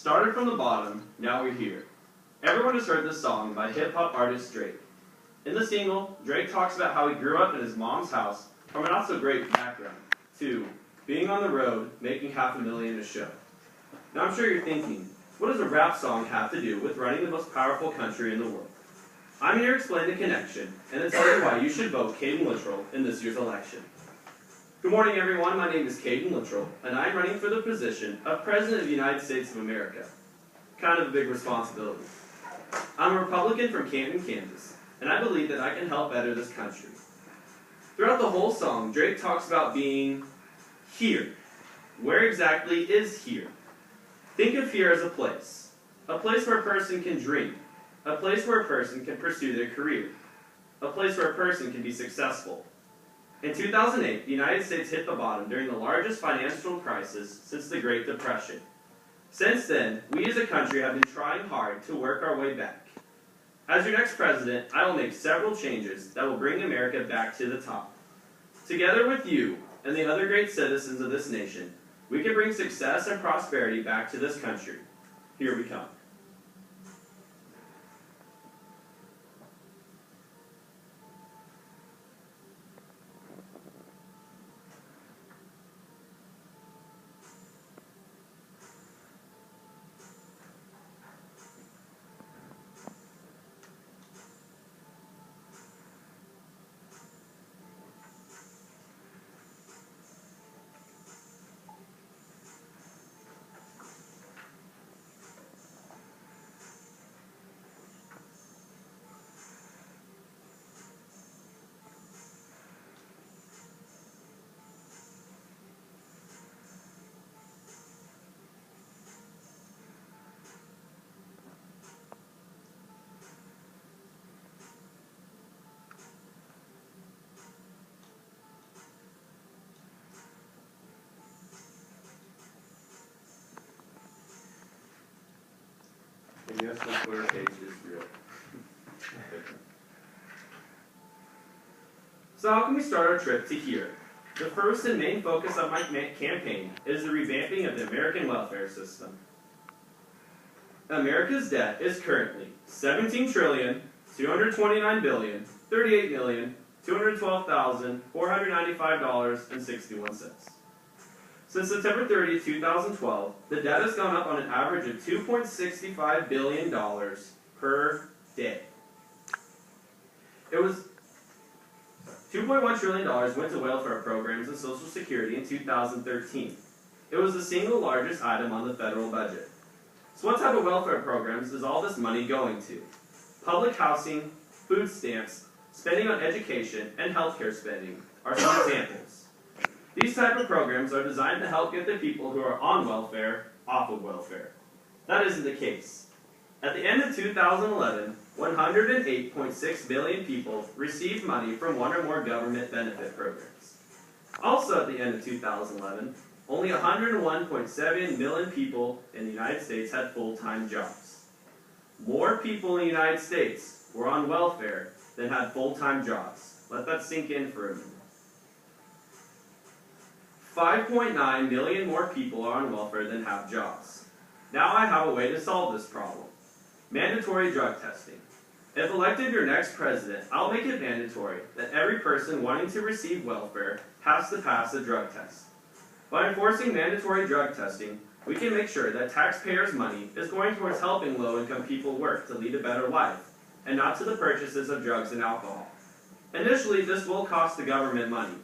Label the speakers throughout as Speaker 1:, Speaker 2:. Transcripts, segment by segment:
Speaker 1: Started from the bottom, now we're here. Everyone has heard this song by hip-hop artist Drake. In the single, Drake talks about how he grew up in his mom's house from a not-so-great background, to being on the road, making $500,000 a show. Now I'm sure you're thinking, what does a rap song have to do with running the most powerful country in the world? I'm here to explain the connection, and to tell you why you should vote Kaden Literal in this year's election. Good morning, everyone. My name is Kaden Literal, and I'm running for the position of President of the United States of America. Kind of a big responsibility. I'm a Republican from Kaden, Kansas, and I believe that I can help better this country. Throughout the whole song, Drake talks about being here. Where exactly is here? Think of here as a place where a person can dream, a place where a person can pursue their career, a place where a person can be successful. In 2008, the United States hit the bottom during the largest financial crisis since the Great Depression. Since then, we as a country have been trying hard to work our way back. As your next president, I will make several changes that will bring America back to the top. Together with you and the other great citizens of this nation, we can bring success and prosperity back to this country. Here we come. And yes, the Twitter page is real. So how can we start our trip to here? The first and main focus of my campaign is the revamping of the American welfare system. America's debt is currently $17,229,212,495.61. Since September 30, 2012, the debt has gone up on an average of $2.65 billion per day. It was $2.1 trillion went to welfare programs and Social Security in 2013. It was the single largest item on the federal budget. So what type of welfare programs is all this money going to? Public housing, food stamps, spending on education, and healthcare spending are some examples. These type of programs are designed to help get the people who are on welfare off of welfare. That isn't the case. At the end of 2011, 108.6 billion people received money from one or more government benefit programs. Also at the end of 2011, only 101.7 million people in the United States had full-time jobs. More people in the United States were on welfare than had full-time jobs. Let that sink in for a minute. 5.9 million more people are on welfare than have jobs. Now I have a way to solve this problem. Mandatory drug testing. If elected your next president, I'll make it mandatory that every person wanting to receive welfare has to pass a drug test. By enforcing mandatory drug testing, we can make sure that taxpayers' money is going towards helping low-income people work to lead a better life, and not to the purchases of drugs and alcohol. Initially, this will cost the government money.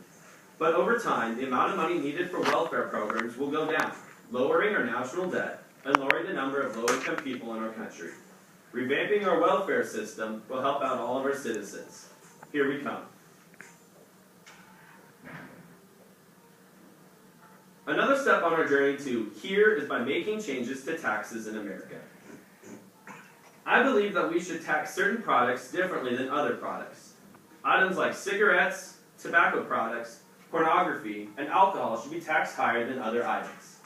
Speaker 1: But over time, the amount of money needed for welfare programs will go down, lowering our national debt and lowering the number of low-income people in our country. Revamping our welfare system will help out all of our citizens. Here we come. Another step on our journey to here is by making changes to taxes in America. I believe that we should tax certain products differently than other products. Items like cigarettes, tobacco products, pornography, and alcohol should be taxed higher than other items.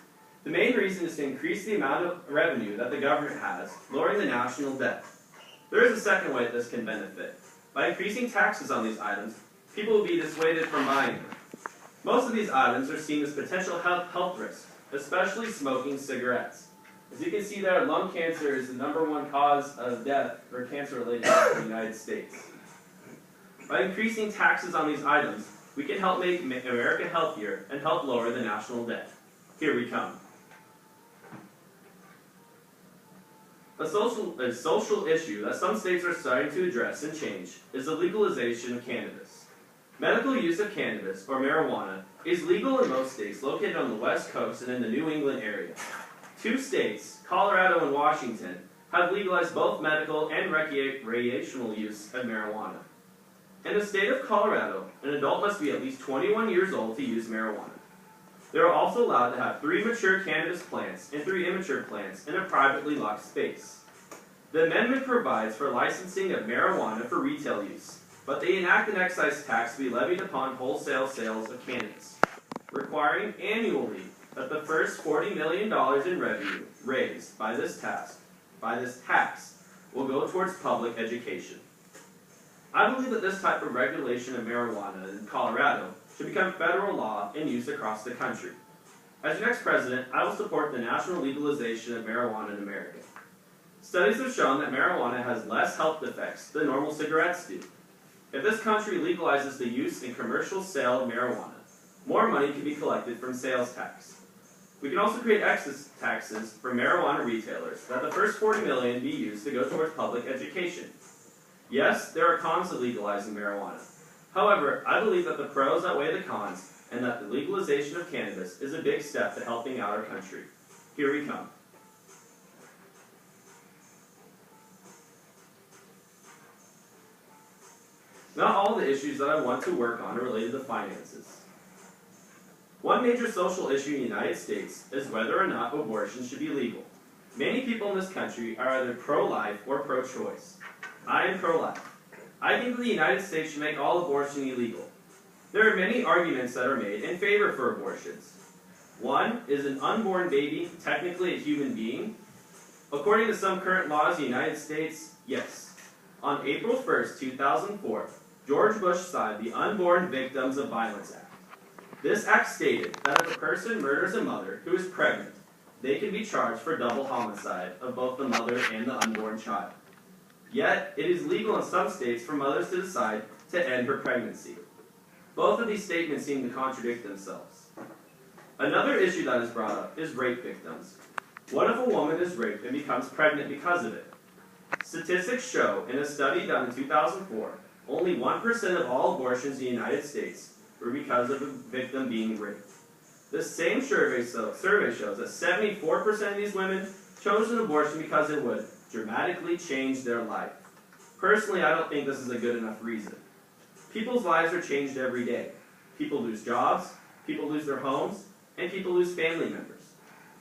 Speaker 1: The main reason is to increase the amount of revenue that the government has, lowering the national debt. There is a second way that this can benefit. By increasing taxes on these items, people will be dissuaded from buying them. Most of these items are seen as potential health risks, especially smoking cigarettes. As you can see there, lung cancer is the #1 cause of death for cancer-related death in the United States. By increasing taxes on these items, we can help make America healthier and help lower the national debt. Here we come. A social issue that some states are starting to address and change is the legalization of cannabis. Medical use of cannabis, or marijuana, is legal in most states located on the West Coast and in the New England area. 2 states, Colorado and Washington, have legalized both medical and recreational use of marijuana. In the state of Colorado, an adult must be at least 21 years old to use marijuana. They are also allowed to have 3 mature cannabis plants and 3 immature plants in a privately locked space. The amendment provides for licensing of marijuana for retail use, but they enact an excise tax to be levied upon wholesale sales of cannabis, requiring annually that the first $40 million in revenue raised by this tax will go towards public education. I believe that this type of regulation of marijuana in Colorado should become federal law and used across the country. As your next president, I will support the national legalization of marijuana in America. Studies have shown that marijuana has less health effects than normal cigarettes do. If this country legalizes the use and commercial sale of marijuana, more money can be collected from sales tax. We can also create excess taxes for marijuana retailers that the first $40 million be used to go towards public education. Yes, there are cons to legalizing marijuana. However, I believe that the pros outweigh the cons and that the legalization of cannabis is a big step to helping out our country. Here we come. Not all the issues that I want to work on are related to finances. One major social issue in the United States is whether or not abortion should be legal. Many people in this country are either pro-life or pro-choice. I am pro-life. I think that the United States should make all abortion illegal. There are many arguments that are made in favor for abortions. One, is an unborn baby technically a human being? According to some current laws in the United States, yes. On April 1st, 2004, George Bush signed the Unborn Victims of Violence Act. This act stated that if a person murders a mother who is pregnant, they can be charged for double homicide of both the mother and the unborn child. Yet, it is legal in some states for mothers to decide to end her pregnancy. Both of these statements seem to contradict themselves. Another issue that is brought up is rape victims. What if a woman is raped and becomes pregnant because of it? Statistics show, in a study done in 2004, only 1% of all abortions in the United States were because of a victim being raped. This same survey shows that 74% of these women chose an abortion because it would dramatically change their life. Personally, I don't think this is a good enough reason. People's lives are changed every day. People lose jobs, people lose their homes, and people lose family members.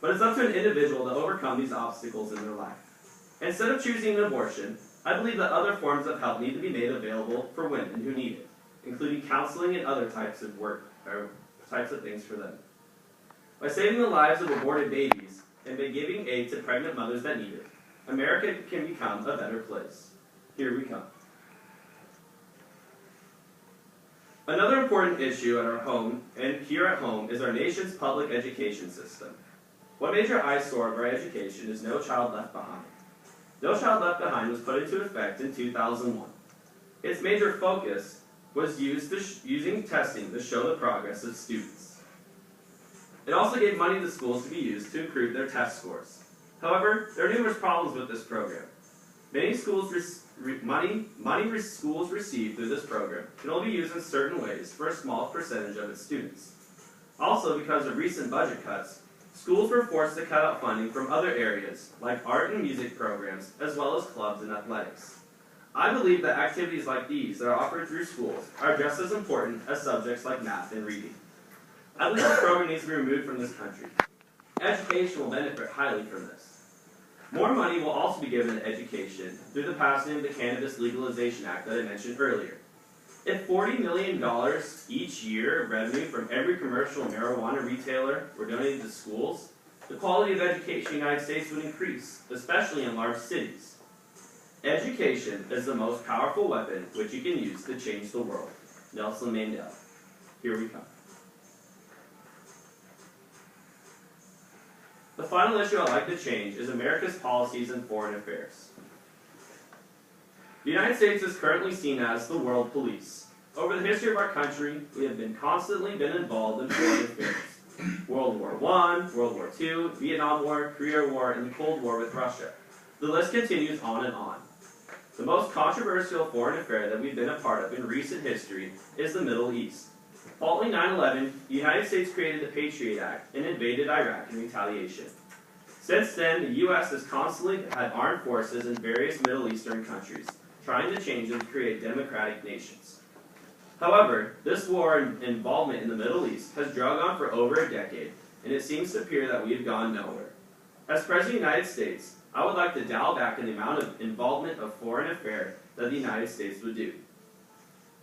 Speaker 1: But it's up to an individual to overcome these obstacles in their life. Instead of choosing an abortion, I believe that other forms of help need to be made available for women who need it, including counseling and other types of things for them. By saving the lives of aborted babies and by giving aid to pregnant mothers that need it, America can become a better place. Here we come. Another important issue at our home and here at home is our nation's public education system. One major eyesore of our education is No Child Left Behind. No Child Left Behind was put into effect in 2001. Its major focus was using testing to show the progress of students. It also gave money to schools to be used to improve their test scores. However, there are numerous problems with this program. Many schools money schools receive through this program can only be used in certain ways for a small percentage of its students. Also, because of recent budget cuts, schools were forced to cut out funding from other areas, like art and music programs, as well as clubs and athletics. I believe that activities like these that are offered through schools are just as important as subjects like math and reading. I believe this program needs to be removed from this country. Education will benefit highly from this. More money will also be given to education through the passing of the Cannabis Legalization Act that I mentioned earlier. If $40 million each year of revenue from every commercial marijuana retailer were donated to schools, the quality of education in the United States would increase, especially in large cities. Education is the most powerful weapon which you can use to change the world. Nelson Mandela. Here we come. The final issue I'd like to change is America's policies in foreign affairs. The United States is currently seen as the world police. Over the history of our country, we have constantly been involved in foreign affairs. World War I, World War II, Vietnam War, Korea War, and the Cold War with Russia. The list continues on and on. The most controversial foreign affair that we've been a part of in recent history is the Middle East. Following 9/11, the United States created the Patriot Act and invaded Iraq in retaliation. Since then, the U.S. has constantly had armed forces in various Middle Eastern countries, trying to change them to create democratic nations. However, this war and involvement in the Middle East has dragged on for over a decade, and it seems to appear that we have gone nowhere. As President of the United States, I would like to dial back on the amount of involvement of foreign affairs that the United States would do.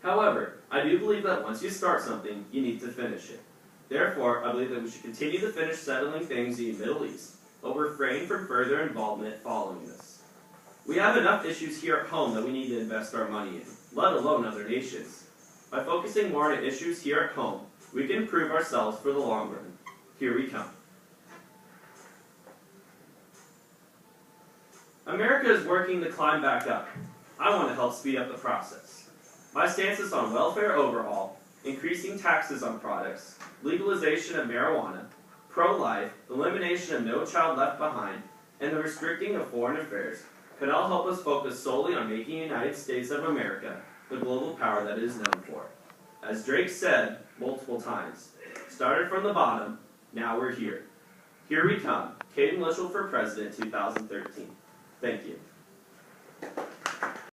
Speaker 1: However, I do believe that once you start something, you need to finish it. Therefore, I believe that we should continue to finish settling things in the Middle East, but refrain from further involvement following this. We have enough issues here at home that we need to invest our money in, let alone other nations. By focusing more on issues here at home, we can improve ourselves for the long run. Here we come. America is working to climb back up. I want to help speed up the process. My stance is on welfare overhaul, increasing taxes on products, legalization of marijuana, pro-life, elimination of No Child Left Behind, and the restricting of foreign affairs can all help us focus solely on making the United States of America the global power that it is known for. As Drake said multiple times, started from the bottom, now we're here. Here we come. Kaden for President 2013. Thank you.